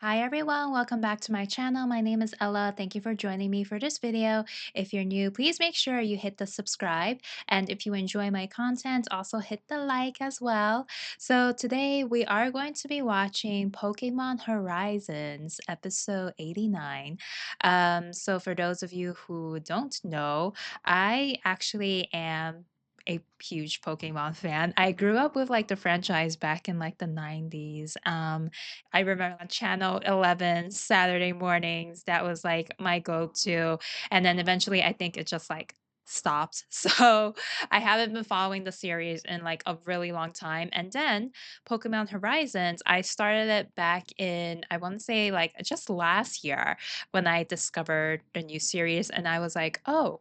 Hi everyone, welcome back to my channel. My name is Ella. Thank you for joining me for this video. If you're new, please make sure you hit the subscribe. And if you enjoy my content, also hit the like as well. So today we are going to be watching Pokemon Horizons episode 89. So for those of you who don't know, I actually am a huge Pokemon fan. I grew up with like the franchise back in like the 90s. I remember on Channel 11 Saturday mornings, that was like my go-to. And then eventually I think it just like stopped. So I haven't been following the series in like a really long time. And then Pokemon Horizons, I started it back in, I want to say like just last year when I discovered the new series. And I was like, oh,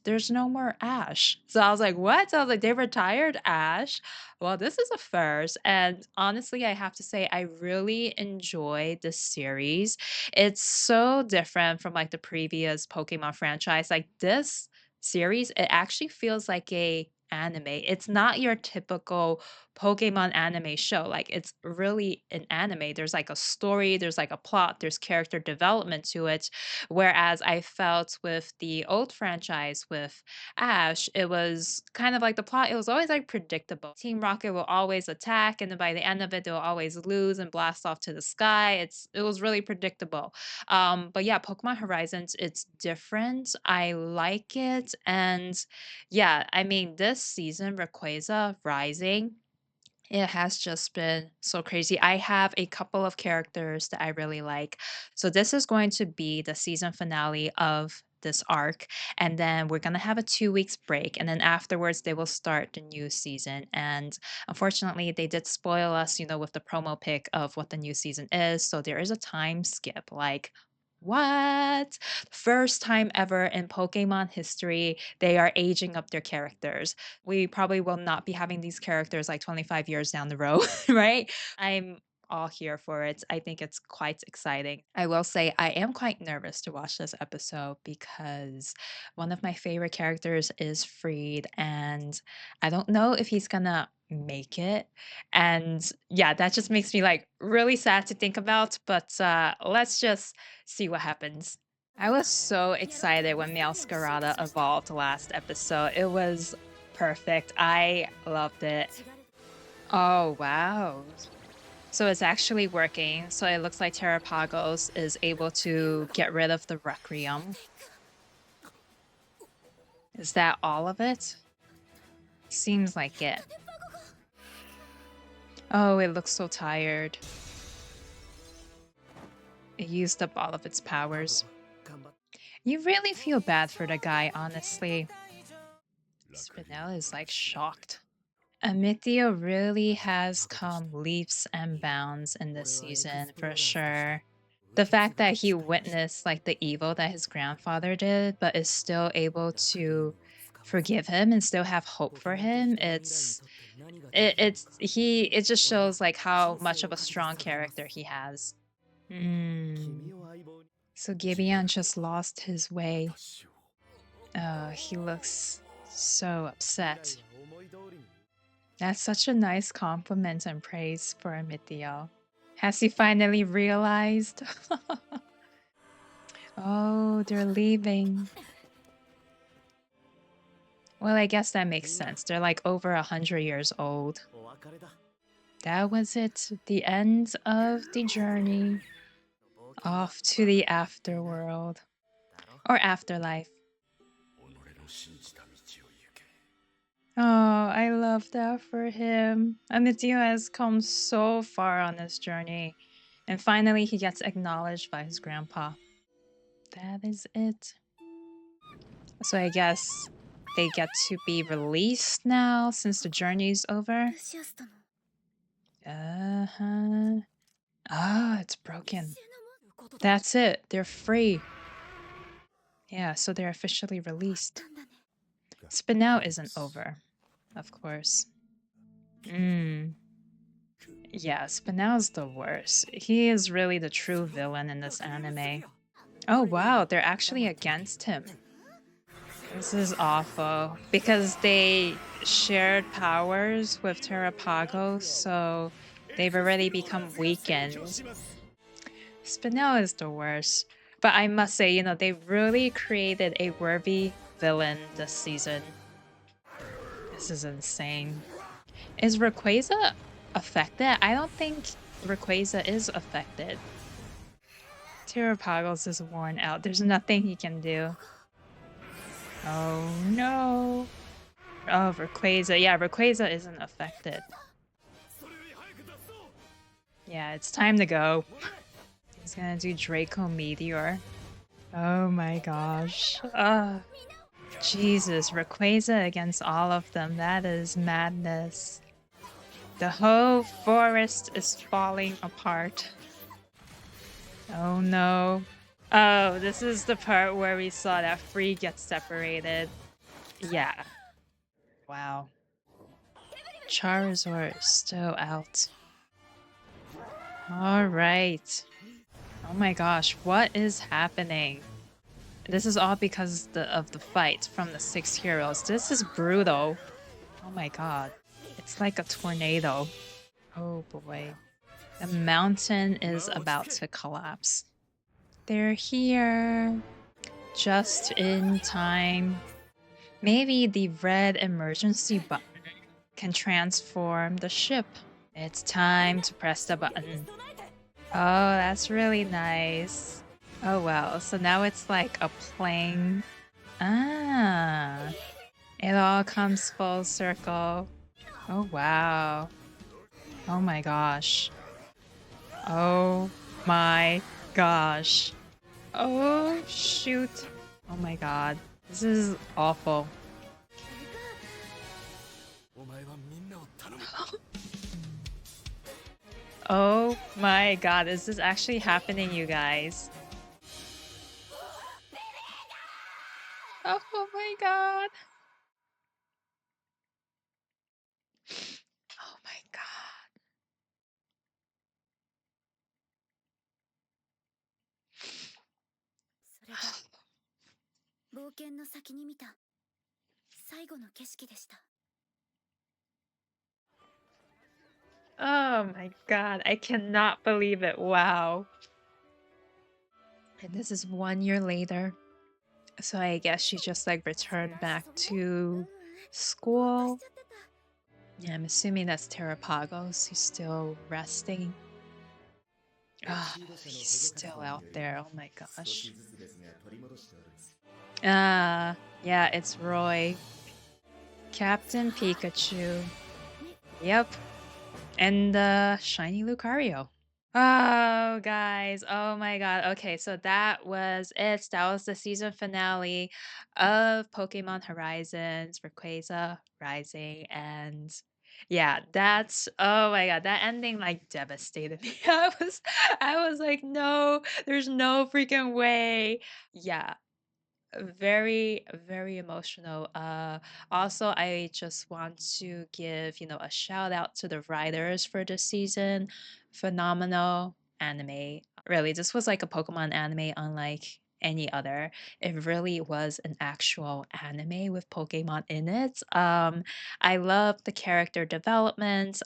there's no more Ash. So I was like, "What?" So I was like, "They retired Ash? Well, this is a first." And honestly, I have to say I really enjoy this series. It's so different from like the previous Pokemon franchise. Like this series, it actually feels like a anime. It's not your typical Pokemon anime show. Like it's really an anime. There's like a story, there's like a plot, there's character development to it. Whereas I felt with the old franchise with Ash, it was kind of like the plot, it was always like predictable. Team Rocket will always attack, and then by the end of it, they'll always lose and blast off to the sky. It was really predictable. But yeah, Pokemon Horizons, it's different. I like it. And yeah, I mean, this season, Rayquaza Rising, it has just been so crazy. I have a couple of characters that I really like. So this is going to be the season finale of this arc, and then we're going to have a 2 weeks break, and then afterwards they will start the new season. And unfortunately they did spoil us, with the promo pic of what the new season is, so there is a time skip. Like, what? First time ever in Pokemon history they are aging up their characters. We probably will not be having these characters like 25 years down the road, right? I'm all here for it. I think it's quite exciting. I will say I am quite nervous to watch this episode because one of my favorite characters is Freed, and I don't know if he's gonna make it. And yeah, that just makes me like really sad to think about, but let's just see what happens. I was so excited when Meowscarada evolved last episode. It was perfect. I loved it. Oh, wow. So it's actually working. So it looks like Terrapagos is able to get rid of the Requiem. Is that all of it? Seems like it. Oh, it looks so tired. It used up all of its powers. You really feel bad for the guy, honestly. Spinel is like shocked. Amithio really has come leaps and bounds in this season for sure. The fact that he witnessed like the evil that his grandfather did, but is still able to forgive him and still have hope for him, it just shows like how much of a strong character he has. Mm. So Gibeon just lost his way. Oh, he looks so upset. That's such a nice compliment and praise for Amithio. Has he finally realized? Oh, they're leaving. Well, I guess that makes sense. They're like over 100 years old. That was it. The end of the journey. Off to the afterworld. Or afterlife. Oh, I love that for him. Amithio has come so far on this journey. And finally, he gets acknowledged by his grandpa. That is it. So I guess they get to be released now since the journey's over. Uh-huh. Ah, it's broken. That's it. They're free. Yeah, so they're officially released. Spinel isn't over, of course. Yeah, Spinel's the worst. He is really the true villain in this anime. Oh wow, they're actually against him. This is awful because they shared powers with Terrapagos, so they've already become weakened. Spinel is the worst. But I must say, they really created a worthy villain this season. This is insane. Is Rayquaza affected? I don't think Rayquaza is affected. Terrapagos is worn out. There's nothing he can do. Oh no. Oh, Rayquaza. Yeah, Rayquaza isn't affected. Yeah, it's time to go. He's gonna do Draco Meteor. Oh my gosh. Jesus, Rayquaza against all of them. That is madness. The whole forest is falling apart. Oh no. Oh, this is the part where we saw that Free gets separated. Yeah. Wow. Charizard is still out. Alright. Oh my gosh, what is happening? This is all because of the fight from the 6 heroes. This is brutal. Oh my god. It's like a tornado. Oh boy. The mountain is about to collapse. They're here. Just in time. Maybe the red emergency button can transform the ship. It's time to press the button. Oh, that's really nice. Oh wow, so now it's like a plane. Ah, it all comes full circle. Oh wow. Oh my gosh. Oh my gosh. Oh shoot. Oh my god. This is awful. Oh my god, is this actually happening, you guys? Oh my god. Oh my god. それが冒険の先に見た最後の景色でした。Oh my god, I cannot believe it. Wow. And this is 1 year later. So I guess she just like returned back to school. Yeah, I'm assuming that's Terrapagos. He's still resting. Ah, he's still out there. Oh my gosh. Ah, yeah, it's Roy. Captain Pikachu. Yep. And Shiny Lucario. Oh, guys. Oh my god. Okay, so that was it. That was the season finale of Pokémon Horizons, Rayquaza Rising, and yeah, that's oh my god, that ending like devastated me. I was like, no, there's no freaking way. Yeah, very very emotional. Also I just want to give a shout out to the writers for this season. Phenomenal anime. Really, this was like a Pokemon anime unlike any other. It really was an actual anime with Pokemon in it. I loved the character development.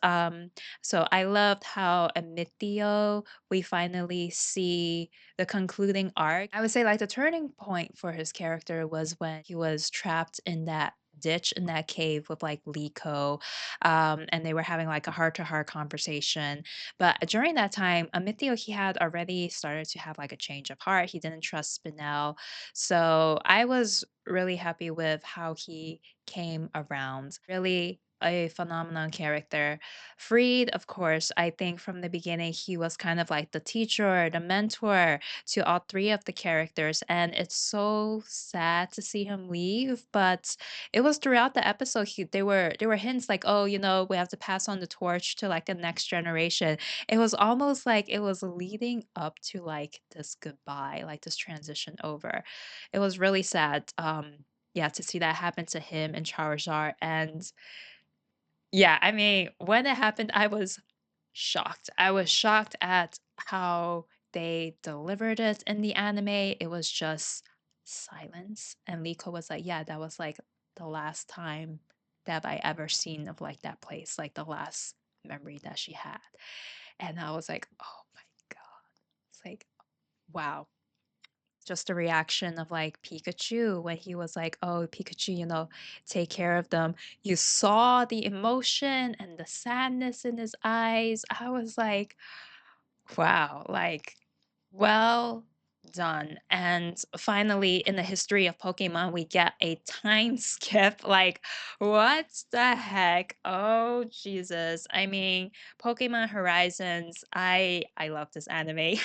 So I loved how Amithio, we finally see the concluding arc. I would say like the turning point for his character was when he was trapped in that ditch in that cave with like Liko, and they were having like a heart-to-heart conversation. But during that time, Amithio, he had already started to have like a change of heart. He didn't trust Spinel. So I was really happy with how he came around. Really a phenomenon character. Freed, of course, I think from the beginning he was kind of like the teacher, the mentor to all three of the characters, and it's so sad to see him leave. But it was throughout the episode there were hints like, oh, we have to pass on the torch to like the next generation. It was almost like it was leading up to like this goodbye, like this transition over. It was really sad. Yeah, to see that happen to him and Charizard. And yeah, I mean, when it happened, I was shocked. I was shocked at how they delivered it in the anime. It was just silence. And Liko was like, yeah, that was like the last time that I ever seen of like that place, like the last memory that she had. And I was like, oh my God. It's like, Wow. Just the reaction of like Pikachu when he was like, "Oh, Pikachu, take care of them." You saw the emotion and the sadness in his eyes. I was like, wow, like, well done. And finally, in the history of Pokemon, we get a time skip. Like, what the heck? Oh, Jesus. I mean, Pokemon Horizons, I love this anime.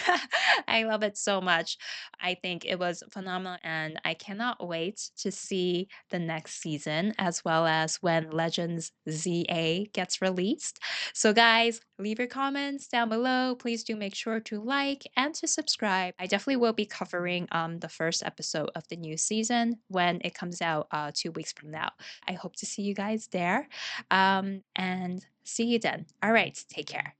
I love it so much. I think it was phenomenal, and I cannot wait to see the next season as well as when Legends ZA gets released. So, guys, leave your comments down below. Please do make sure to like and to subscribe. I definitely will be covering the first episode of the new season when it comes out 2 weeks from now. I hope to see you guys there and see you then. All right, take care.